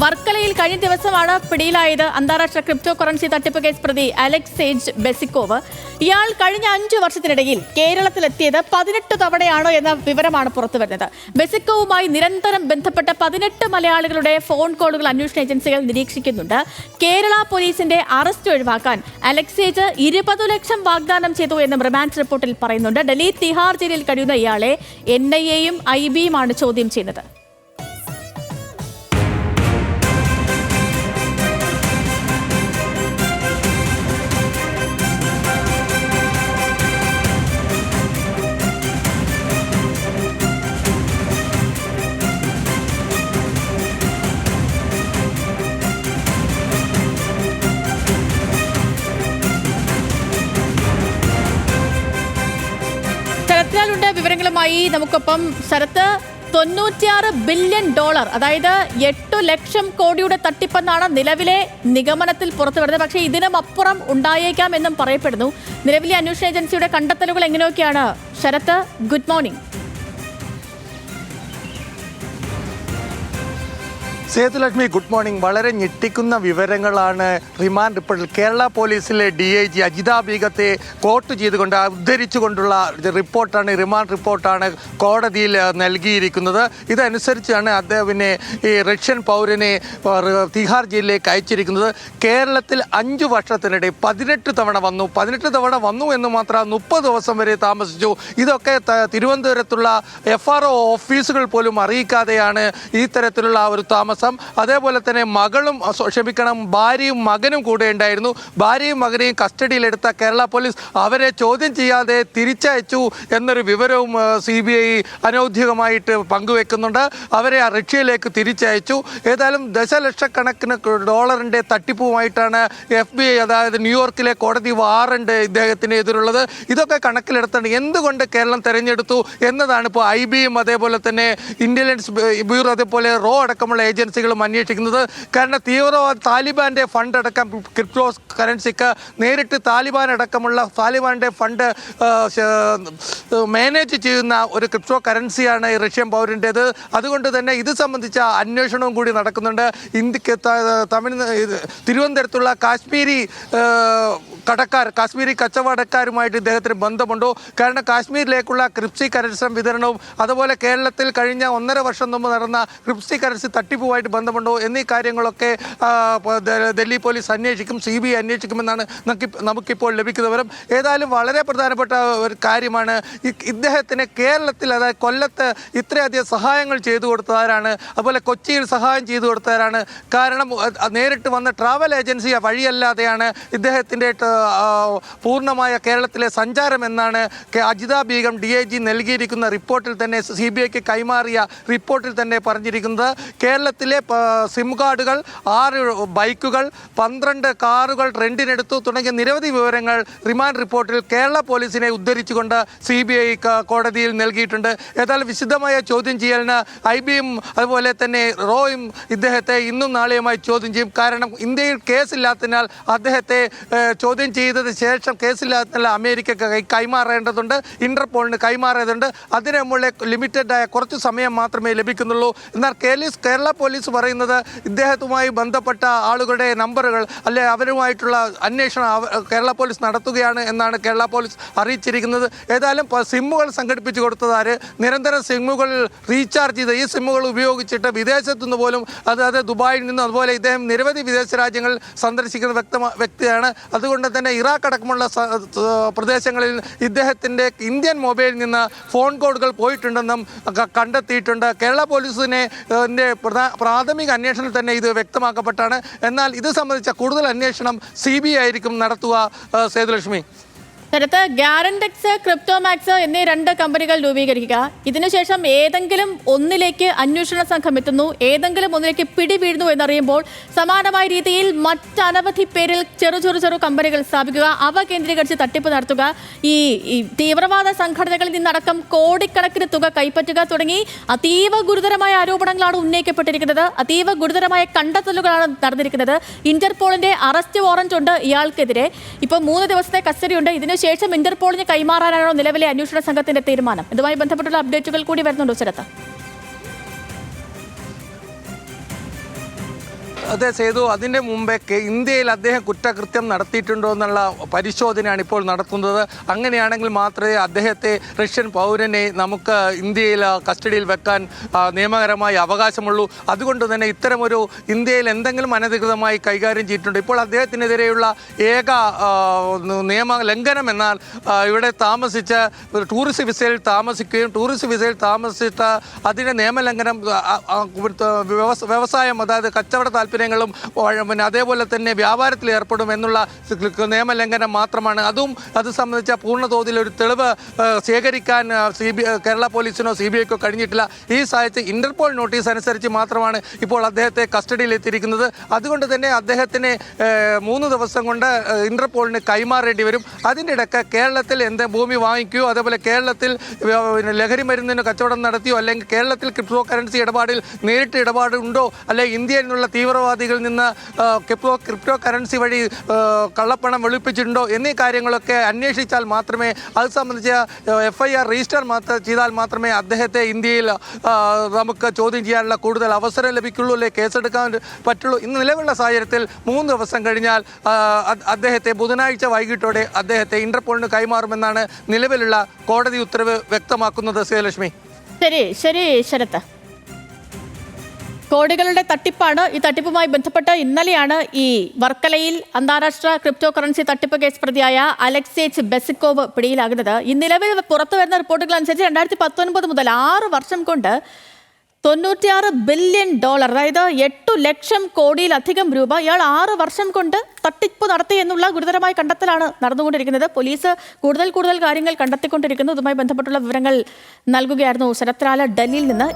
വർക്കലയിൽ കഴിഞ്ഞ ദിവസമാണ് പിടിയിലായത് അന്താരാഷ്ട്ര ക്രിപ്റ്റോ കറൻസി തട്ടിപ്പ് കേസ് പ്രതി അലക്സേജ് ബെസിക്കോവ്. ഇയാൾ കഴിഞ്ഞ 5 വർഷത്തിനിടയിൽ കേരളത്തിലെത്തിയത് 18 തവണയാണോ എന്ന വിവരമാണ് പുറത്തുവരുന്നത്. ബെസിക്കോവുമായി നിരന്തരം ബന്ധപ്പെട്ട 18 മലയാളികളുടെ ഫോൺ കോളുകൾ അന്വേഷണ ഏജൻസികൾ നിരീക്ഷിക്കുന്നുണ്ട്. കേരള പോലീസിന്റെ അറസ്റ്റ് ഒഴിവാക്കാൻ അലക്സേജ് 20 ലക്ഷം വാഗ്ദാനം ചെയ്തു എന്ന് റിമാൻഡ് റിപ്പോർട്ടിൽ പറയുന്നുണ്ട്. ഡൽഹി തിഹാർ ജയിലിൽ കഴിയുന്ന ഇയാളെ NIA-യും IB-യുമാണ് ചോദ്യം ചെയ്യുന്നത്. ശരത്ലാലുണ്ട് വിവരങ്ങളുമായി നമുക്കൊപ്പം. ശരത്ത്, $96 ബില്യൺ, അതായത് 8 ലക്ഷം കോടിയുടെ തട്ടിപ്പെന്നാണ് നിലവിലെ നിഗമനത്തിൽ പുറത്തു വരുന്നത്. പക്ഷേ ഇതിനും അപ്പുറം ഉണ്ടായേക്കാം എന്നും പറയപ്പെടുന്നു. നിലവിലെ അന്വേഷണ ഏജൻസിയുടെ കണ്ടെത്തലുകൾ എങ്ങനെയൊക്കെയാണ്? Sarath, good morning. Sethulakshmi, good morning. വളരെ ഞെട്ടിക്കുന്ന വിവരങ്ങളാണ് റിമാൻഡ് റിപ്പോർട്ടിൽ കേരള പോലീസിലെ DIG അജിത ബീഗത്തെ കോട്ട് ചെയ്തുകൊണ്ട് ഉദ്ധരിച്ചുകൊണ്ടുള്ള റിപ്പോർട്ടാണ്, റിമാൻഡ് റിപ്പോർട്ടാണ് കോടതിയിൽ നൽകിയിരിക്കുന്നത്. ഇതനുസരിച്ചാണ് അദ്ദേഹത്തിനെ, ഈ റഷ്യൻ പൗരനെ തിഹാർ ജയിലിലേക്ക് അയച്ചിരിക്കുന്നത്. കേരളത്തിൽ 5 വർഷത്തിനിടെ 18 തവണ വന്നു. 18 തവണ വന്നു എന്ന് മാത്രം 30 ദിവസം വരെ താമസിച്ചു. ഇതൊക്കെ തിരുവനന്തപുരത്തുള്ള FRO ഓഫീസുകൾ പോലും അറിയിക്കാതെയാണ് ഈ തരത്തിലുള്ള ഒരു താമസം. അതേപോലെ തന്നെ ഭാര്യയും മകനും കൂടെ ഉണ്ടായിരുന്നു. ഭാര്യയും മകനെയും കസ്റ്റഡിയിലെടുത്ത കേരള പോലീസ് അവരെ ചോദ്യം ചെയ്യാതെ തിരിച്ചയച്ചു എന്നൊരു വിവരവും CBI അനൗദ്യോഗികമായിട്ട് പങ്കുവെക്കുന്നുണ്ട്. അവരെ റഷ്യയിലേക്ക് തിരിച്ചയച്ചു. ഏതായാലും ദശലക്ഷക്കണക്കിന് ഡോളറിൻ്റെ തട്ടിപ്പുമായിട്ടാണ് FBI, അതായത് ന്യൂയോർക്കിലെ കോടതി വാറണ്ട് ഇദ്ദേഹത്തിന് എതിരുള്ളത്. ഇതൊക്കെ കണക്കിലെടുത്താണ് എന്തുകൊണ്ട് കേരളം തെരഞ്ഞെടുത്തു എന്നതാണ് ഇപ്പോൾ IB-യും അതേപോലെ തന്നെ ഇന്റലിജൻസ് ബ്യൂറോ അതേപോലെ റോ അടക്കമുള്ള ഏജൻസികളും അന്വേഷിക്കുന്നത്. കാരണം തീവ്രവാദ താലിബാന്റെ ഫണ്ട് അടക്കം ക്രിപ്റ്റോ കറൻസിക്ക് നേരിട്ട് താലിബാന്റെ ഫണ്ട് മാനേജ് ചെയ്യുന്ന ഒരു ക്രിപ്റ്റോ കറൻസിയാണ് ഈ റഷ്യൻ പൗരൻ്റേത്. അതുകൊണ്ട് തന്നെ ഇത് സംബന്ധിച്ച അന്വേഷണവും കൂടി നടക്കുന്നുണ്ട്. തിരുവനന്തപുരത്തുള്ള കാശ്മീരി കച്ചവടക്കാരുമായിട്ട് ഇദ്ദേഹത്തിന് ബന്ധമുണ്ടോ? കാരണം കാശ്മീരിലേക്കുള്ള ക്രിപ്സി കറൻസി വിതരണവും അതുപോലെ കേരളത്തിൽ കഴിഞ്ഞ 1.5 വർഷം മുമ്പ് നടന്ന ക്രിപ്സി കറൻസി തട്ടിപ്പുമായിട്ട് ബന്ധമുണ്ടോ എന്നീ കാര്യങ്ങളൊക്കെ ഡൽഹി പോലീസ് അന്വേഷിക്കും, CBI അന്വേഷിക്കുമെന്നാണ് നമുക്കിപ്പോൾ ലഭിക്കുന്ന വിവരം. ഏതായാലും വളരെ പ്രധാനപ്പെട്ട ഒരു കാര്യമാണ് ഇദ്ദേഹത്തിന് കേരളത്തിൽ, അതായത് കൊല്ലത്ത് ഇത്രയധികം സഹായങ്ങൾ ചെയ്തു കൊടുത്തവരാണ്, അതുപോലെ കൊച്ചിയിൽ സഹായം ചെയ്തു കൊടുത്തവരാണ്. കാരണം നേരിട്ട് വന്ന ട്രാവൽ ഏജൻസി വഴിയല്ലാതെയാണ് ഇദ്ദേഹത്തിൻ്റെ പൂർണ്ണമായ കേരളത്തിലെ സഞ്ചാരം എന്നാണ് അജിത ബീഗം DIG നൽകിയിരിക്കുന്ന റിപ്പോർട്ടിൽ തന്നെ, CBIക്ക് കൈമാറിയ റിപ്പോർട്ടിൽ തന്നെ പറഞ്ഞിരിക്കുന്നത്. കേരളത്തിലെ സിം കാർഡുകൾ, 6 ബൈക്കുകൾ, 12 കാറുകൾ റെന്റിനെടുത്തു തുടങ്ങിയ നിരവധി വിവരങ്ങൾ റിമാൻഡ് റിപ്പോർട്ടിൽ കേരള പോലീസിനെ ഉദ്ധരിച്ചുകൊണ്ട് CBI കോടതിയിൽ നൽകിയിട്ടുണ്ട്. ഏതായാലും വിശദമായ ചോദ്യം ചെയ്യലിന് IB-യും അതുപോലെ തന്നെ റോയും ഇദ്ദേഹത്തെ ഇന്നും നാളെയുമായി ചോദ്യം ചെയ്യും. കാരണം ഇന്ത്യയിൽ കേസില്ലാത്തതിനാൽ അദ്ദേഹത്തെ ചോദ്യം ചെയ്തതിന് ശേഷം കേസില്ലാത്തതിനാൽ അമേരിക്കക്ക് കൈമാറേണ്ടതുണ്ട്, ഇന്റർപോളിന് കൈമാറേണ്ടതുണ്ട്. അതിന് മുകളിൽ ലിമിറ്റഡായ കുറച്ച് സമയം മാത്രമേ ലഭിക്കുന്നുള്ളൂ. എന്നാൽ കേരള പോലീസ് പറയുന്നത് ഇദ്ദേഹത്തുമായി ബന്ധപ്പെട്ട ആളുകളുടെ നമ്പറുകൾ അല്ലെ അവരുമായിട്ടുള്ള അന്വേഷണം കേരള പോലീസ് നടത്തുകയാണ് എന്നാണ് കേരള പോലീസ് അറിയിച്ചിരിക്കുന്നത്. ഏതായാലും സിമ്മുകൾ സംഘടിപ്പിച്ചു കൊടുത്തതാര്, നിരന്തരം സിമ്മുകൾ റീചാർജ് ചെയ്ത് ഈ സിമ്മുകൾ ഉപയോഗിച്ചിട്ട് വിദേശത്തു നിന്ന് പോലും, അതായത് ദുബായിൽ നിന്നും അതുപോലെ ഇദ്ദേഹം നിരവധി വിദേശ രാജ്യങ്ങൾ സന്ദർശിക്കുന്ന വ്യക്തിയാണ്. അതുകൊണ്ട് തന്നെ ഇറാഖ് അടക്കമുള്ള പ്രദേശങ്ങളിൽ ഇദ്ദേഹത്തിൻ്റെ ഇന്ത്യൻ മൊബൈലിൽ നിന്ന് ഫോൺ കോളുകൾ പോയിട്ടുണ്ടെന്നും കണ്ടെത്തിയിട്ടുണ്ട്. കേരള പോലീസിനെ പ്രാഥമിക അന്വേഷണത്തിൽ തന്നെ ഇത് വ്യക്തമാക്കപ്പെട്ടാണ്. എന്നാൽ ഇത് സംബന്ധിച്ച കൂടുതൽ അന്വേഷണം CBI ആയിരിക്കും നടത്തുക. സേതുലക്ഷ്മി, ശരത്ത്, ഗ്യാരൻഡെക്സ്, ക്രിപ്റ്റോമാക്സ് എന്നീ 2 കമ്പനികൾ രൂപീകരിക്കുക. ഇതിനുശേഷം ഏതെങ്കിലും ഒന്നിലേക്ക് അന്വേഷണ സംഘം എത്തുന്നു, ഏതെങ്കിലും ഒന്നിലേക്ക് പിടിവീഴുന്നു എന്നറിയുമ്പോൾ സമാനമായ രീതിയിൽ മറ്റനവധി പേരിൽ ചെറു കമ്പനികൾ സ്ഥാപിക്കുക, അവ കേന്ദ്രീകരിച്ച് തട്ടിപ്പ് നടത്തുക, ഈ തീവ്രവാദ സംഘടനകളിൽ നിന്നടക്കം കോടിക്കണക്കിന് തുക കൈപ്പറ്റുക തുടങ്ങി അതീവ ഗുരുതരമായ ആരോപണങ്ങളാണ് ഉന്നയിക്കപ്പെട്ടിരിക്കുന്നത്. അതീവ ഗുരുതരമായ കണ്ടെത്തലുകളാണ് നടന്നിരിക്കുന്നത്. ഇന്റർപോളിന്റെ അറസ്റ്റ് വാറന്റ് ഉണ്ട് ഇയാൾക്കെതിരെ. ഇപ്പോൾ 3 ദിവസത്തെ കസ്റ്റഡിയുണ്ട്. ശേഷം ഇന്റർപോളിന് കൈമാറാനാണോ നിലവിലെ അന്വേഷണ സംഘത്തിന്റെ തീരുമാനം? ഇതുമായി ബന്ധപ്പെട്ടുള്ള അപ്ഡേറ്റുകൾ കൂടി വരുന്നുണ്ടോ ശരത്ത്? അതെ സേതു, അതിൻ്റെ മുമ്പേ ഇന്ത്യയിൽ അദ്ദേഹം കുറ്റകൃത്യം നടത്തിയിട്ടുണ്ടോ എന്നുള്ള പരിശോധനയാണ് ഇപ്പോൾ നടത്തുന്നത്. അങ്ങനെയാണെങ്കിൽ മാത്രമേ അദ്ദേഹത്തെ റഷ്യൻ പൗരനെ നമുക്ക് ഇന്ത്യയിൽ കസ്റ്റഡിയിൽ വെക്കാൻ നിയമപരമായി അവകാശമുള്ളൂ. അതുകൊണ്ട് തന്നെ ഇത്തരമൊരു ഇന്ത്യയിൽ എന്തെങ്കിലും അനധികൃതമായി കൈകാര്യം ചെയ്തിട്ടുണ്ട്. ഇപ്പോൾ അദ്ദേഹത്തിനെതിരെയുള്ള ഏക നിയമ ലംഘനം എന്നാൽ ഇവിടെ താമസിച്ച് ടൂറിസ്റ്റ് വിസയിൽ താമസിക്കുകയും ടൂറിസ്റ്റ് വിസയിൽ താമസിച്ചിട്ട് അതിൻ്റെ നിയമലംഘനം വ്യവസായം, അതായത് കച്ചവട താല്പര്യങ്ങളും പിന്നെ അതേപോലെ തന്നെ വ്യാപാരത്തിൽ ഏർപ്പെടും എന്നുള്ള നിയമലംഘനം മാത്രമാണ്. അത് സംബന്ധിച്ച പൂർണ്ണതോതിൽ ഒരു തെളിവ് ശേഖരിക്കാൻ കേരള പോലീസിനോ CBIക്കോ കഴിഞ്ഞിട്ടില്ല. ഈ സാഹചര്യത്തിൽ ഇന്റർപോൾ നോട്ടീസ് അനുസരിച്ച് മാത്രമാണ് ഇപ്പോൾ അദ്ദേഹത്തെ കസ്റ്റഡിയിൽ എത്തിയിരിക്കുന്നത്. അതുകൊണ്ട് തന്നെ അദ്ദേഹത്തിന് 3 ദിവസം കൊണ്ട് ഇന്റർപോളിന് കൈമാറേണ്ടി വരും. അതിൻ്റെ ഇടയ്ക്ക് കേരളത്തിൽ ഭൂമി വാങ്ങിക്കുകയോ അതേപോലെ കേരളത്തിൽ ലഹരി മരുന്നിന് കച്ചവടം നടത്തിയോ അല്ലെങ്കിൽ കേരളത്തിൽ ക്രിപ്റ്റോ കറൻസി ഇടപാടിൽ നേരിട്ട് ഇടപാടുണ്ടോ അല്ലെങ്കിൽ ഇന്ത്യയിൽ നിന്നുള്ള തീവ്രവാദികളിൽ നിന്ന് ക്രിപ്റ്റോ കറൻസി വഴി കള്ളപ്പണം വെളുപ്പിച്ചിട്ടുണ്ടോ എന്നീ കാര്യങ്ങളൊക്കെ അന്വേഷിച്ചാൽ മാത്രമേ അത് സംബന്ധിച്ച FIR രജിസ്റ്റർ ചെയ്താൽ മാത്രമേ അദ്ദേഹത്തെ ഇന്ത്യയിൽ നമുക്ക് ചോദ്യം ചെയ്യാനുള്ള കൂടുതൽ അവസരം ലഭിക്കുള്ളൂ, അല്ലെങ്കിൽ കേസെടുക്കാൻ പറ്റുള്ളൂ. ഇന്ന് നിലവിലുള്ള സാഹചര്യത്തിൽ 3 ദിവസം കഴിഞ്ഞാൽ അദ്ദേഹത്തെ ബുധനാഴ്ച വൈകിട്ടോടെ അദ്ദേഹത്തെ ഇന്റർപോളിന് കൈമാറുമെന്നാണ് നിലവിലുള്ള കോടതി ഉത്തരവ് വ്യക്തമാക്കുന്നത്. ശ്രീലക്ഷ്മി. ശരി ശരത്ത്. കോടികളുടെ തട്ടിപ്പാണ്. ഈ തട്ടിപ്പുമായി ബന്ധപ്പെട്ട് ഇന്നലെയാണ് ഈ വർക്കലയിൽ അന്താരാഷ്ട്ര ക്രിപ്റ്റോ കറൻസി തട്ടിപ്പ് കേസ് പ്രതിയായ അലക്സേച്ച് ബെസിക്കോവ് പിടിയിലാകുന്നത്. ഈ നിലവിൽ പുറത്തു വരുന്ന റിപ്പോർട്ടുകൾ അനുസരിച്ച് 2019 മുതൽ 6 വർഷം കൊണ്ട് $96 ബില്യൺ, അതായത് 8 ലക്ഷം കോടിയിലധികം രൂപ ഇയാൾ 6 വർഷം കൊണ്ട് തട്ടിപ്പ് നടത്തി എന്നുള്ള ഗുരുതരമായ കണ്ടെത്തലാണ് നടന്നുകൊണ്ടിരിക്കുന്നത്. പോലീസ് കൂടുതൽ കാര്യങ്ങൾ കണ്ടെത്തിക്കൊണ്ടിരിക്കുന്നു. ഇതുമായി ബന്ധപ്പെട്ടുള്ള വിവരങ്ങൾ നൽകുകയായിരുന്നു ശരത്ലാൽ ഡൽഹിയിൽ നിന്ന്.